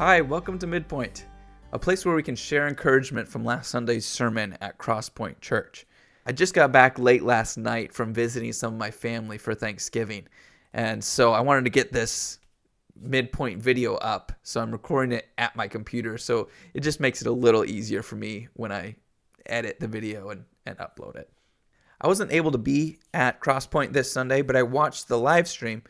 Hi, welcome to Midpointe, a place where we can share encouragement from last Sunday's sermon at Crosspoint Church. I just got back late last night from visiting some of my family for Thanksgiving, and so I wanted to get this Midpointe video up, so I'm recording it at my computer, so it just makes it a little easier for me when I edit the video and upload it. I wasn't able to be at Crosspoint this Sunday, but I watched the live stream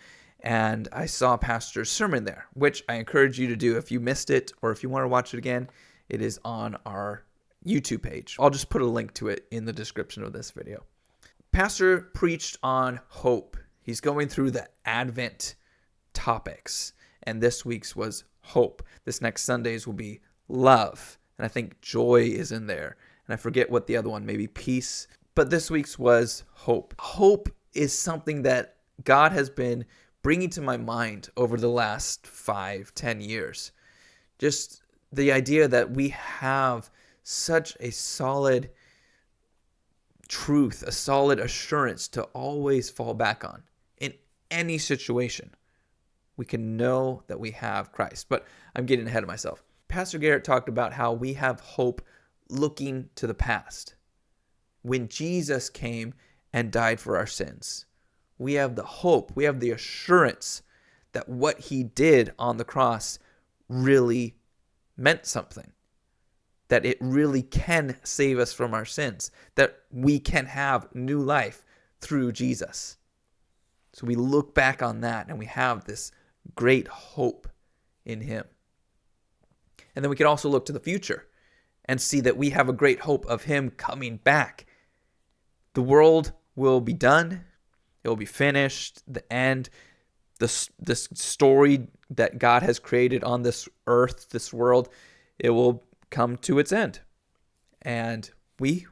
and I saw Pastor's sermon there, which I encourage you to do if you missed it or if you want to watch it again. It is on our YouTube page. I'll just put a link to it in the description of this video. Pastor preached on hope. He's going through the Advent topics, and this week's was hope. This next Sunday's will be love, and I think joy is in there. And I forget what the other one, maybe peace. But this week's was hope. Hope is something that God has been bringing to my mind over the last 5-10 years. Just the idea that we have such a solid truth, a solid assurance to always fall back on in any situation. We can know that we have Christ. But I'm getting ahead of myself. Pastor Garrett talked about how we have hope looking to the past. When Jesus came and died for our sins, we have the hope, we have the assurance that what he did on the cross really meant something, that it really can save us from our sins, that we can have new life through Jesus. So we look back on that and we have this great hope in him. And then we can also look to the future and see that we have a great hope of him coming back. The world will be done. It will be finished. The end. This story that God has created on this earth, this world, it will come to its end. And we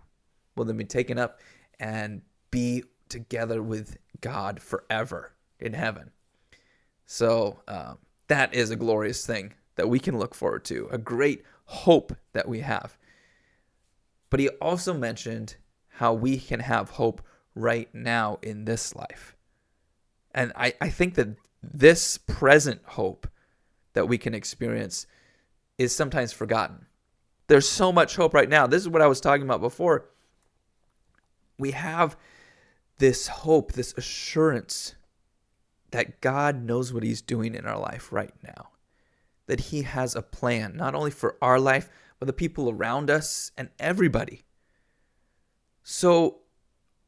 will then be taken up and be together with God forever in heaven. So that is a glorious thing that we can look forward to, a great hope that we have. But he also mentioned how we can have hope right now in this life. And I think that this present hope that we can experience is sometimes forgotten. There's so much hope right now. This is what I was talking about before. We have this hope, this assurance that God knows what he's doing in our life right now. That he has a plan, not only for our life, but the people around us and everybody. So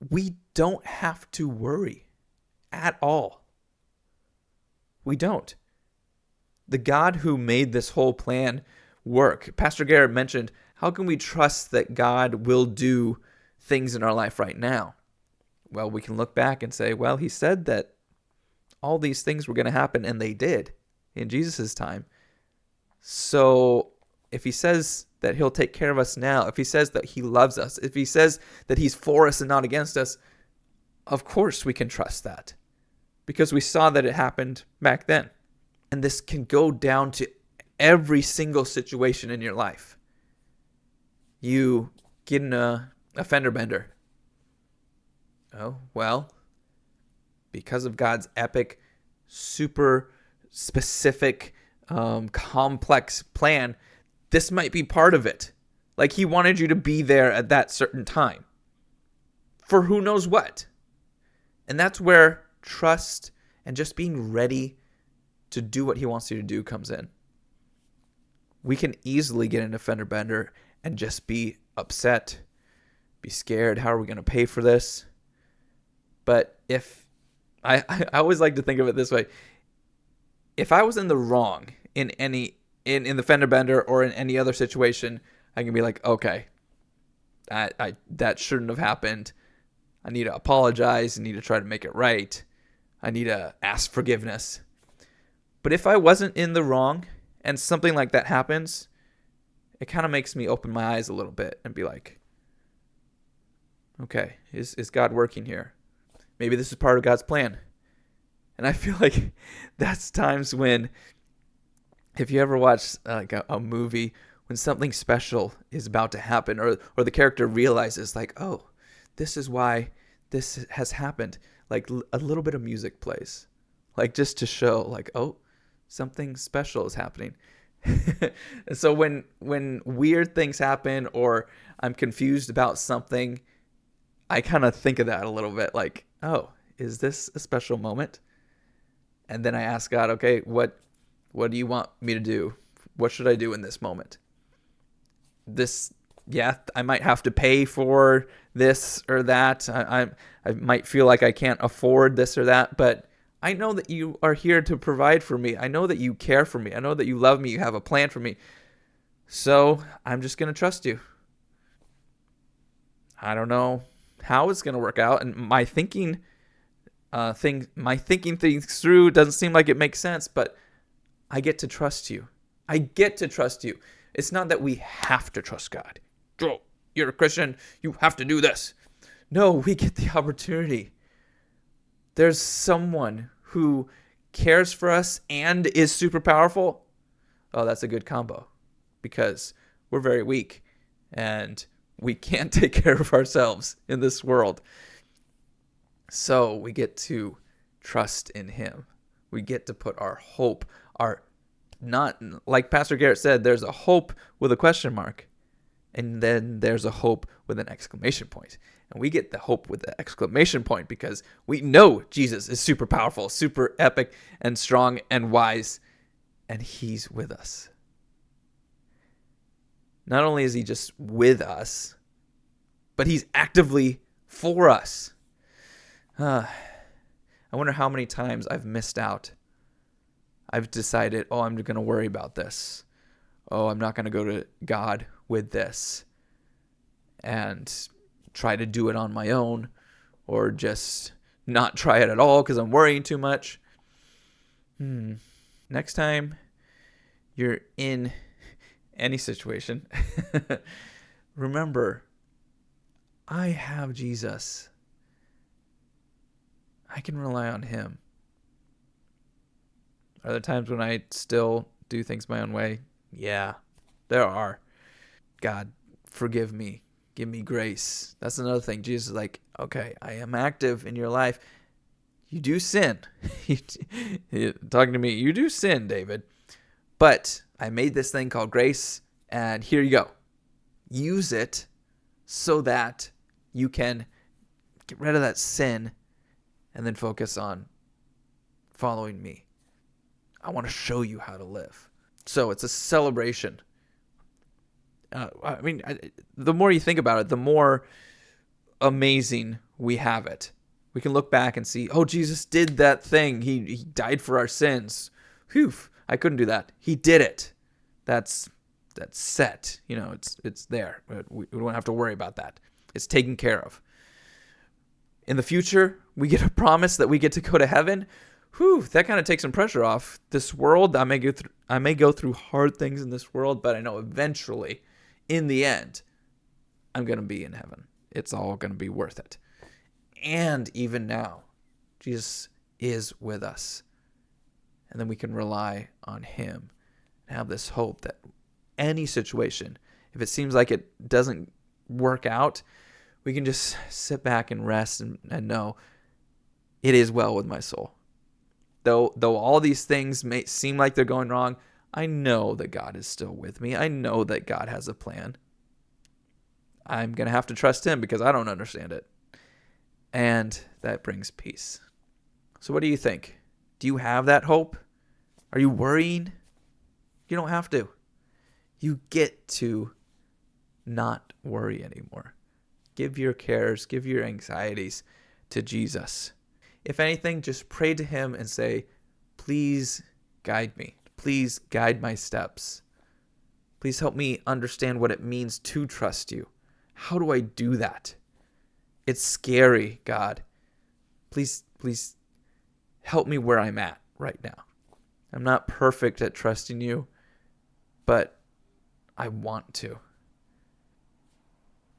we don't have to worry at all. We don't. The God who made this whole plan work. Pastor Garrett mentioned, how can we trust that God will do things in our life right now? Well, we can look back and say, well, he said that all these things were going to happen, and they did in Jesus' time. So if he says that he'll take care of us now, if he says that he loves us, if he says that he's for us and not against us, of course we can trust that because we saw that it happened back then. And this can go down to every single situation in your life. You get in a fender bender. Oh, well, because of God's epic, super specific, complex plan, this might be part of it. Like he wanted you to be there at that certain time for who knows what. And that's where trust and just being ready to do what he wants you to do comes in. We can easily get in a fender bender and just be upset, be scared. How are we going to pay for this? But if I always like to think of it this way, if I was in the wrong in the fender bender or in any other situation, I can be like, okay, I that shouldn't have happened. I need to apologize. I need to try to make it right. I need to ask forgiveness. But if I wasn't in the wrong and something like that happens, it kind of makes me open my eyes a little bit and be like, okay, is God working here? Maybe this is part of God's plan. And I feel like that's times when, if you ever watch like a movie, when something special is about to happen, or the character realizes like, oh, this is why this has happened. Like a little bit of music plays, like just to show like, oh, something special is happening. So when weird things happen or I'm confused about something, I kind of think of that a little bit like, oh, is this a special moment? And then I ask God, okay, what do you want me to do? What should I do in this moment? This, yeah, I might have to pay for this or that. I might feel like I can't afford this or that, but I know that you are here to provide for me. I know that you care for me. I know that you love me. You have a plan for me. So I'm just going to trust you. I don't know how it's going to work out. And my thinking things through doesn't seem like it makes sense, but I get to trust you. I get to trust you. It's not that we have to trust God. Joe, you're a Christian. You have to do this. No, we get the opportunity. There's someone who cares for us and is super powerful. Oh, that's a good combo because we're very weak and we can't take care of ourselves in this world. So we get to trust in him. We get to put our hope, not like Pastor Garrett said, there's a hope with a question mark. And then there's a hope with an exclamation point. And we get the hope with the exclamation point because we know Jesus is super powerful, super epic and strong and wise. And he's with us. Not only is he just with us, but he's actively for us. I wonder how many times I've missed out. I've decided, oh, I'm going to worry about this. Oh, I'm not going to go to God with this and try to do it on my own or just not try it at all because I'm worrying too much. Next time you're in any situation, remember, I have Jesus. I can rely on him. Are there times when I still do things my own way? Yeah, there are. God, forgive me. Give me grace. That's another thing. Jesus is like, okay, I am active in your life. You do sin. Talking to me, you do sin, David. But I made this thing called grace, and here you go. Use it so that you can get rid of that sin and then focus on following me. I want to show you how to live. So it's a celebration. The more you think about it, the more amazing we have it. We can look back and see, oh, Jesus did that thing. He died for our sins. Phew, I couldn't do that. He did it. That's set. It's there. We don't have to worry about that. It's taken care of. In the future, we get a promise that we get to go to heaven. Whew, that kind of takes some pressure off. This world, I may go through hard things in this world, but I know eventually, in the end, I'm going to be in heaven. It's all going to be worth it. And even now, Jesus is with us. And then we can rely on him and have this hope that any situation, if it seems like it doesn't work out, we can just sit back and rest and know it is well with my soul. Though all these things may seem like they're going wrong, I know that God is still with me. I know that God has a plan. I'm going to have to trust him because I don't understand it. And that brings peace. So what do you think? Do you have that hope? Are you worrying? You don't have to. You get to not worry anymore. Give your cares, give your anxieties to Jesus. If anything, just pray to him and say, please guide me. Please guide my steps. Please help me understand what it means to trust you. How do I do that? It's scary, God. Please help me where I'm at right now. I'm not perfect at trusting you, but I want to.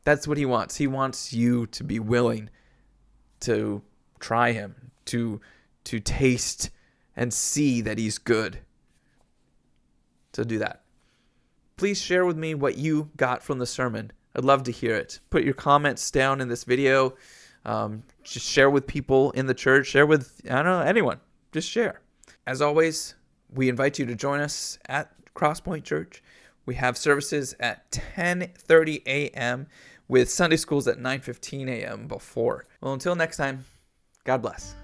That's what he wants. He wants you to be willing to try him, to taste and see that he's good. So do that. Please share with me what you got from the sermon. I'd love to hear it. Put your comments down in this video. Just share with people in the church. Share with, anyone. Just share. As always, we invite you to join us at Crosspoint Church. We have services at 10:30 a.m. with Sunday schools at 9:15 a.m. before. Well, until next time, God bless.